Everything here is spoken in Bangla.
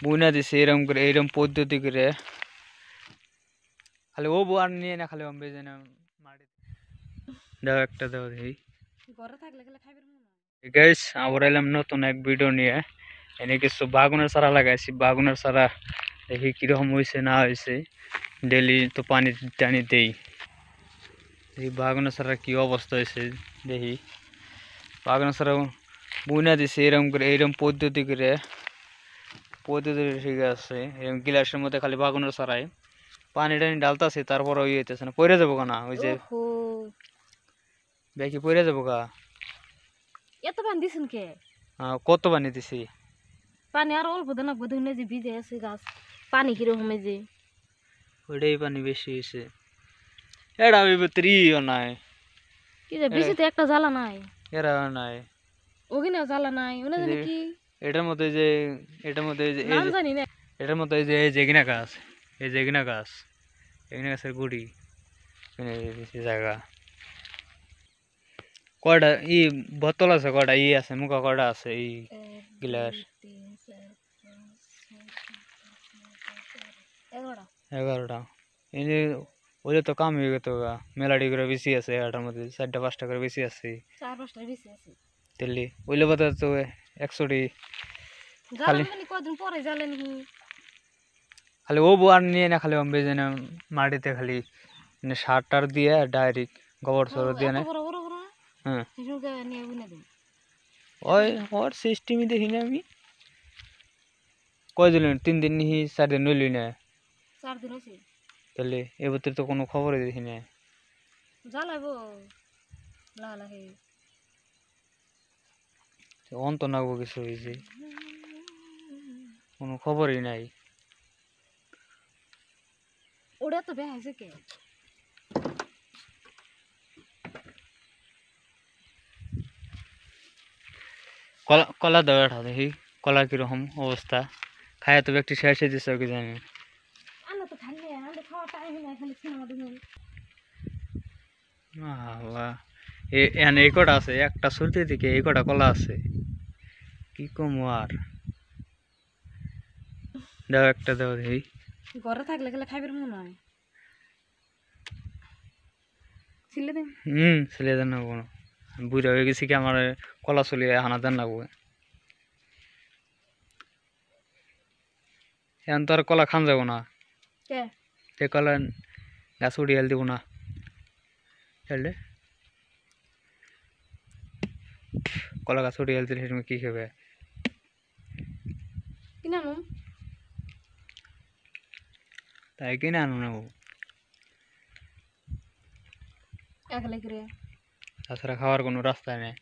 বুনা দিছে এরকম করে এরকম পদ্ধতি করে খালি ও আর নিয়ে না খালি অম্বে যেন মাটি দাও একটা দাও দেখি ঘরে থাকলে খেলে খাইবার মনে হয় গাইস আবার এলাম নতুন এক ভিডিও নিয়ে এনে কিছু বাগুনের চারা লাগাইছি বাগুনের চারা দেখি কিরকম হয়েছে না হয়েছে ডেলি তো পানি টানি দেই এই বাগুনের চারা কি অবস্থা হয়েছে দেখি বাগুনের চারা বুনা দিছে এরকম করে এরকম পদ্ধতি করে ঠিক আছে এরকম গিলাসের মধ্যে খালি বাগুনের চারায় পানি টানি ডালতাছে তারপর ওই হইতেছে না পড়ে যাবো না ওই যে ওহো ব্যাকি পড়ে যাবো গা এত পানি দিছেন কে কত পানি দিছি পানি আর অল্প দেন বোধ হয় যে ভিজে আছে গাছ পানি কিরকম যে ওইটাই পানি বেশি হয়েছে এটা ওই ভিতরেও নাই কি যে বেশি তো একটা জ্বালা নাই এরা নাই ওখানেও জ্বালা নাই ওনা জানি কি এটার মধ্যে যে এটার মধ্যে যে নাম জানি না এটার মধ্যে যে জেগিনা গাছ এই জেগিনা গাছের গুড়ি জায়গা কয়টা ই বোতল আছে কয়টা ই আছে মুখা কয়টা আছে এই গিলাস 11টা এনে ওইলে তো কাম হয়ে গেত মেলাডি করে বেশি আছে এটার মধ্যে 4টা 5টা করে বেশি আছে 4-5টা বেশি আছে তেলি ওইলে বাদে তো 100টি খালি কদিন পরে জ্বালেন খালি ও আর নিয়ে না খালি অম্বে যেন মাটিতে খালি সার টার দিয়ে ডাইরেক্ট গোবর সর দিয়ে না হ্যাঁ ওই ওর সিস্টেমই দেখি না আমি কয় দিন 3 দিন নি 4 দিন নইলি না 4 দিন হইছে তাহলে এবছর তো কোনো খবরই দেখি না জ্বালাবো লালাহে অন্ত নাগবো কিছু হয়েছে কোনো খবরই নাই ওটা তো বেয়া হয়েছে কে কলা কলা দাও এটা দেখি কলা কিরকম অবস্থা খায় তো ব্যক্তি শেষ হয়ে দিচ্ছে কি জানি আনা তো খালি আনা খাওয়া টাইম নাই খালি সিনেমা দেখুন এখানে এই কটা আছে একটা সূর্যের দিকে এই কটা কলা আছে কি কম আর দাও একটা দাও দেখি ঘরে থাকলে খেলে খাইবার মনে হয় ছিলে দেন ছেলে দেন না কোনো বুড়া হয়ে গেছি কি আমার কলা চলিয়ে হানা দেন না এখন তো আর কলা খান যাবো না কে তে কলা গাছ উড়িয়ে দিব না হেললে কলা গাছ উড়িয়ে দিলে সেরকম কি খাবে কিনা নো তাই কিনে আনো না একলাই করে তাছাড়া খাওয়ার কোনো রাস্তা নেই